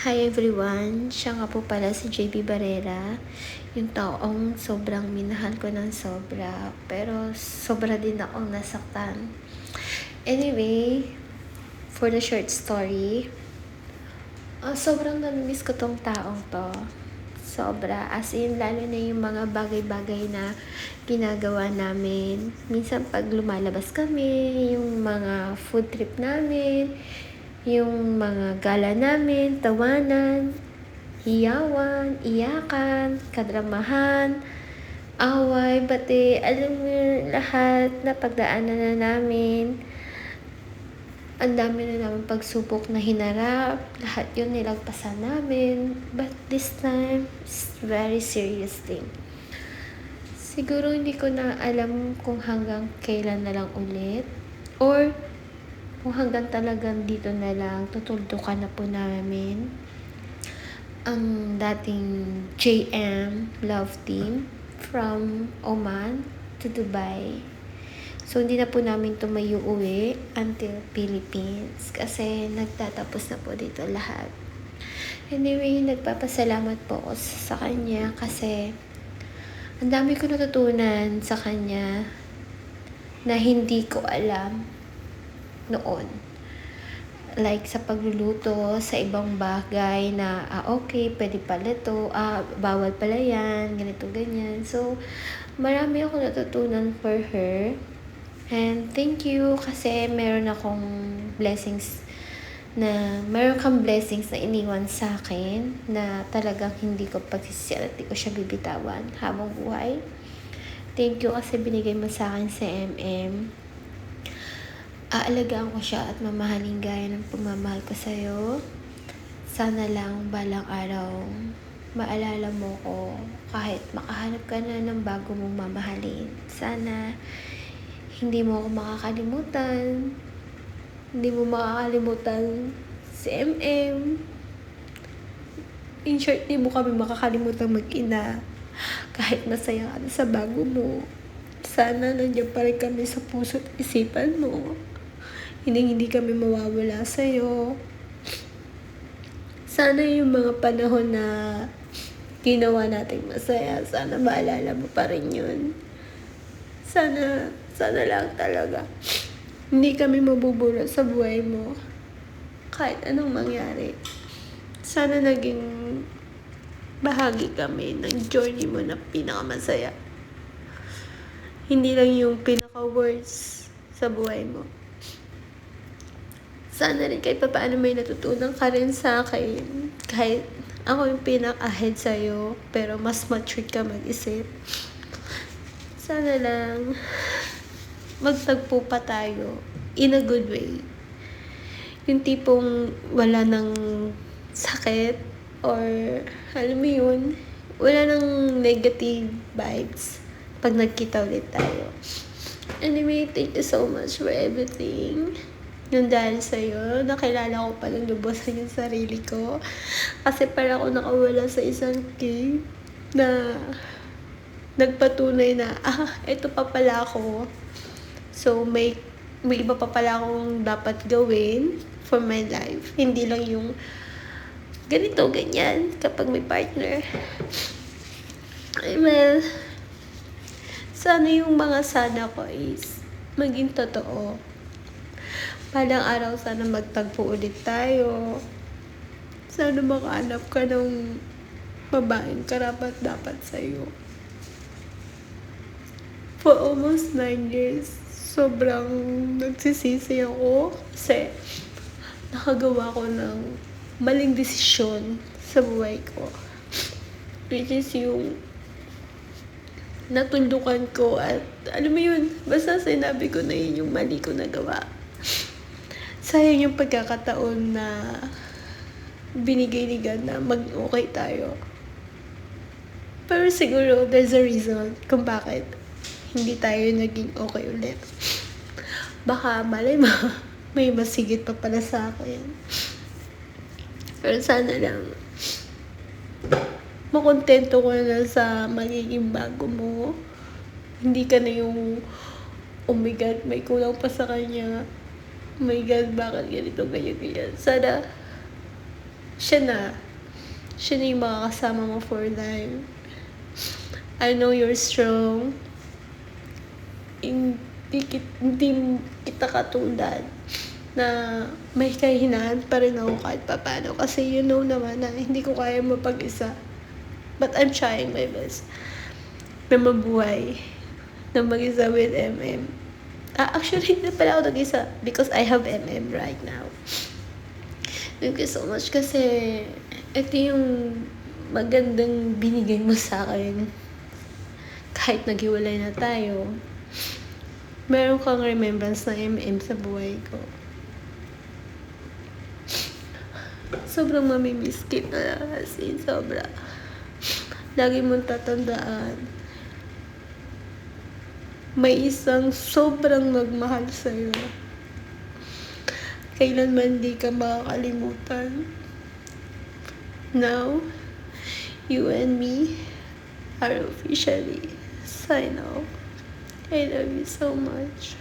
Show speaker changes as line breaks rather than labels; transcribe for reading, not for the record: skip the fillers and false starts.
Hi everyone! Siya nga po pala si JB Barrera, yung taong sobrang minahal ko ng sobra, pero sobra din akong nasaktan. Anyway, for the short story, sobrang namimiss ko tong taong to. Sobra, as in, lalo na yung mga bagay-bagay na ginagawa namin. Minsan pag lumalabas kami, yung mga food trip namin, yung mga gala namin, tawanan, hiyawan, iyakan, kadramahan, away, bati, alam mo lahat na pagdaanan na namin. Ang dami na namin pagsubok na hinarap, lahat yun nilagpasan namin. But this time, it's very serious thing. Siguro hindi ko na alam kung hanggang kailan na lang ulit, or kung hanggang talagang dito na lang, tutuldukan na po namin ang dating JM Love Team from Oman to Dubai. So, hindi na po namin tumayo uwi until Philippines kasi nagtatapos na po dito lahat. Anyway, nagpapasalamat po ako sa kanya kasi ang dami ko natutunan sa kanya na hindi ko alam noon. Like sa pagluluto, sa ibang bagay na, okay, pwede pala to, bawal pala yan, ganito, ganyan. So, marami akong natutunan for her. And thank you kasi meron kang blessings na iniwan sa akin na talagang hindi ko pagsisisihan at hindi ko siya bibitawan habang buhay. Thank you kasi binigay mo sa akin sa MM. Aalagaan ko siya at mamahalin gaya ng pagmamahal ko sa'yo. Sana lang balang araw maalala mo ko kahit makahanap ka na ng bago mong mamahalin. Sana hindi mo ako makakalimutan. Hindi mo makakalimutan si MM. In short, hindi mo kami makakalimutan mag-ina. Kahit masaya ka na sa bago mo. Sana nandiyan pa rin kami sa puso at isipan mo. Hindi kami mawawala sa'yo. Sana yung mga panahon na ginawa natin masaya, sana maalala mo pa rin yun. Sana lang talaga. Hindi kami mabubura sa buhay mo. Kahit anong mangyari. Sana naging bahagi kami ng journey mo na pinakamasaya. Hindi lang yung pinaka-worst sa buhay mo. Sana rin kahit paano may natutunan ka rin sa akin. Kahit ako yung pinaka-ahead sa'yo, pero mas mature ka mag-isip. Sana lang magtagpo pa tayo in a good way. Yung tipong wala nang sakit or alam mo yun, wala nang negative vibes pag nagkita ulit tayo. Anyway, thank you so much for everything. Yung dahil sa'yo, nakilala ko pa ng lubusan yung sarili ko. Kasi para ako nakawala sa isang cave na nagpatunay na, ito pa pala ako. So, may iba pa pala akong dapat gawin for my life. Hindi lang yung ganito, ganyan, kapag may partner. Well, sana yung mga sana ko is maging totoo. Palang araw, sana magtagpo ulit tayo. Sana makahanap ka ng babaeng karapat-dapat sa'yo. For almost 9 years, sobrang nagsisisi ako kasi nakagawa ko ng maling desisyon sa buhay ko. Which is yung natundukan ko at alam mo yun, basta sinabi ko na yun yung mali ko nagawa. Sayang yung pagkakataon na binigay ni God na mag-okay tayo. Pero siguro there's a reason kung bakit hindi tayo naging okay ulit. Baka malay mo, may masigit pa pala sa akin. Pero sana lang makontento ko na sa magiging bago mo. Hindi ka na yung oh my God, may kulang pa sa kanya. Oh my God, bakit ganito, ganyan. Sana siya na yung makakasama mo for life. I know you're strong. Hindi kita katulad na may kahinaan pa rin ako kahit papano. Kasi you know naman na hindi ko kaya mapag-isa. But I'm trying my best na mabuhay na mag-isa with MM. Actually, hindi pala ako nag-isa because I have MM right now. Thank you so much kasi ito yung magandang binigay mo sa akin. Kahit naghiwalay na tayo, meron kang remembrance na MM sa buhay ko. Sobrang mamimiss kita, as in, sobra. Lagi mong tatandaan, may isang sobrang nagmahal sa'yo. Kailanman di ka makakalimutan. Now, you and me are officially sign off. I love you so much.